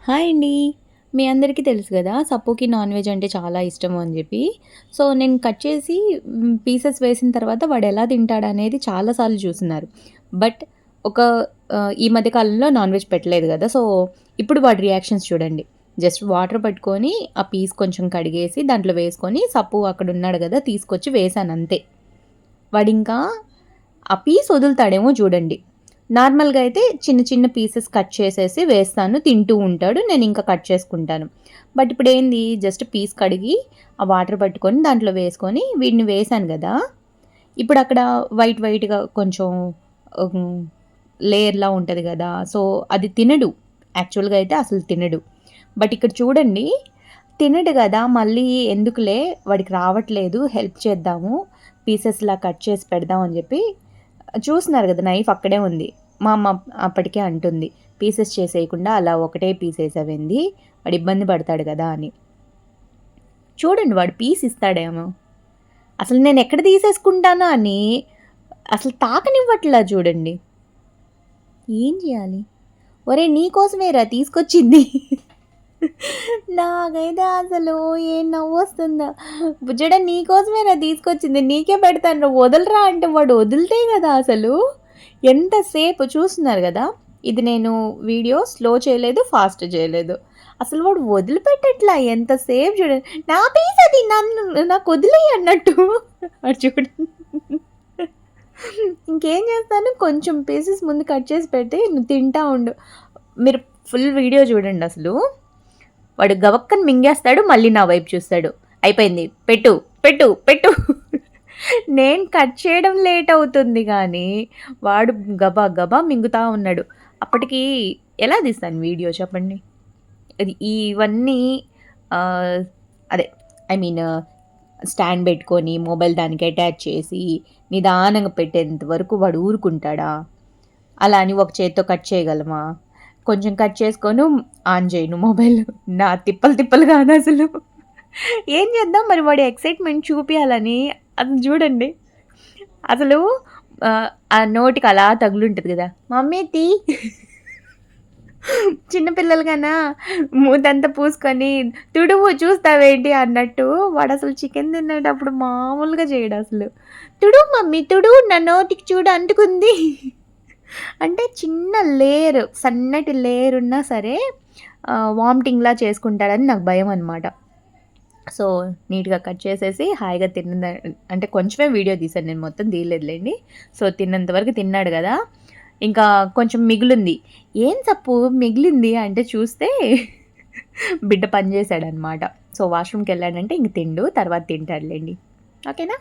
Hi అండి. మీ అందరికీ తెలుసు గదా! సప్పుకి నాన్ వెజ్ అంటే చాలా ఇష్టము అని జెప్పి. సో, నేను కట్ చేసి పీసెస్ వేసిన తర్వాత వాడెలా తింటాడనేది చాలా సార్లు చూసున్నారు. బట్ ఒక ఈ మధ్య కాలంలో నాన్ వెజ్ పెట్టలేదు గదా! సో, ఇప్పుడు వాడి రియాక్షన్స్ చూడండి. జస్ట్ వాటర్ పట్టుకొని ఆ పీస్ కొంచెం కడిగేసి దాంట్లో వేసుకొని సప్పు అక్కడున్నాడు గదా! తీసుకొచ్చి వేశానంతే. వాడింకా ఆ పీస్ వదులుతాడేమో చూడండి. నార్మల్‌గా అయితే చిన్న చిన్న పీసెస్ కట్ చేసేసి వేస్తాను. తింటూ ఉంటాడు. నేనింక కట్ చేసుకుంటాను. బట్ ఇప్పుడేంది జస్ట్ పీస్ కడిగి, ఆ వాటర్ పట్టుకొని దాంట్లో వేసుకొని వీడిని వేశాను గదా! ఇప్పుడక్కడ వైట్ వైట్‌గా కొంచెం హ్మ్, లేయర్‌లా ఉంటది గదా! సో, అది తినడు. యాక్చువల్‌గా అయితే అసలు తినడు. బట్ ఇక్కడ చూడండి తినడు గదా! మళ్ళీ ఎందుకులే వాడికి రావట్లేదు హెల్ప్ చేద్దాము. పీసెస్‌లా కట్ చేసి పెడదాం అని జెప్పి చూస్తున్నారు గదా! నైఫ్ అక్కడే ఉంది. మా అమ్మ అప్పటికే అంటుంది. పీసెస్ చేసేయకుండా అలా ఒకటే పీస్ ఏసావేంది? వాడు ఇబ్బంది పడతాడు గదా! అని. చూడండి వాడు పీస్ ఇస్తాడేమో. అసలు నేనెక్కడ తీసేసుకుంటానో అని అసలు తాకనివ్వట్లా చూడండి. ఏం జేయాలి? ఒరేయ్! నీ కోసమేరా తీసుకొచ్చింది. నాకైతే అసలు ఏం నవ్వొస్తుందో. బుజ్జోడా నీకోసమేరా తీసుకొచ్చింది. నీకే పెడతానురా వదలరా అంటే వాడు వదిలితే గదా అసలు. ఎంతసేపు చూస్తున్నారు గదా! ఇది నేను వీడియో స్లో చేయలేదు, ఫాస్ట్ చేయలేదు. అసలు వాడు వదిలిపెట్టట్లా ఎంతసేపు చూడండి. నా పీస్ అది నాకొదిలేయి అన్నట్టు. అటు చూడండి. ఇంకేం చేస్తాను కొంచెం పీసెస్ ముందు కట్ చేసి పెట్టి నువ్వు తింటా ఉండు. మీరు ఫుల్ వీడియో చూడండి అసలు. వాడు గబక్కన మింగేస్తాడు. మళ్ళీ నా వైపు చూస్తాడు. అయిపోయింది. పెట్టు, పెట్టు, పెట్టు. నేను కట్ చేయడం లేట్ అవుతుంది గానీ, వాడు గబా గబా మింగుతా ఉన్నాడు. అప్పటికి ఎలా తీస్తాను వీడియో చెప్పండి? ఇవన్నీ ఆహ్, అదే ఐ మీన్ స్టాండ్ బెట్టుకొని, మొబైల్ దానికి అటాచ్ చేసి, నిదానంగా పెట్టేంత వరకు వాడు ఊరుకుంటాడా? అలా అని ఒక చేత్తో కట్ చేయగలమా? కొంచెం కట్ చేసుకోను, ఆన్ చేయను మొబైల్. నా తిప్పలు తిప్పలు కాదసలు. ఏం చేద్దాం మరి వాడి ఎక్సైట్‌మెంట్ చూపియాలని అది చూడండి. అసలు ఆ నోటికి అలా తగులుంటది గదా! మమ్మీ తీ చిన్న పిల్లలు కన్నా మూతంతా పూసుకొని తుడువు చూస్తావేంటి అన్నట్టు వాడసలు చికెన్ తినేటప్పుడు మామూలుగా చేయడసలు. తుడువు మమ్మీ తుడువు నా నోటికి చూడు అంటుకుంది. అంటే చిన్న లేయర్ సన్నటి లేయర్ ఉన్నా సరే వామిటింగ్‌లా చేసుకుంటాడని నాకు భయమనమాట. సో, నీట్‌గా కట్ చేసేసి హాయిగా అంటే కొంచెమే వీడియో తీశాను నేను మొత్తం తీయలేదులెండి. సో, తిన్నంత వరకు తిన్నాడు గదా! ఇంకా కొంచెం మిగిలుంది. "ఏం సప్పు మిగిలింది" అంటే చూస్తే బిడ్డ పని చేశాడనమాట. సో, వాష్‌రూమ్‌కెళ్ళాడంటే ఇంక తినడు. తర్వాత తింటాడులెండి. ఓకేనా?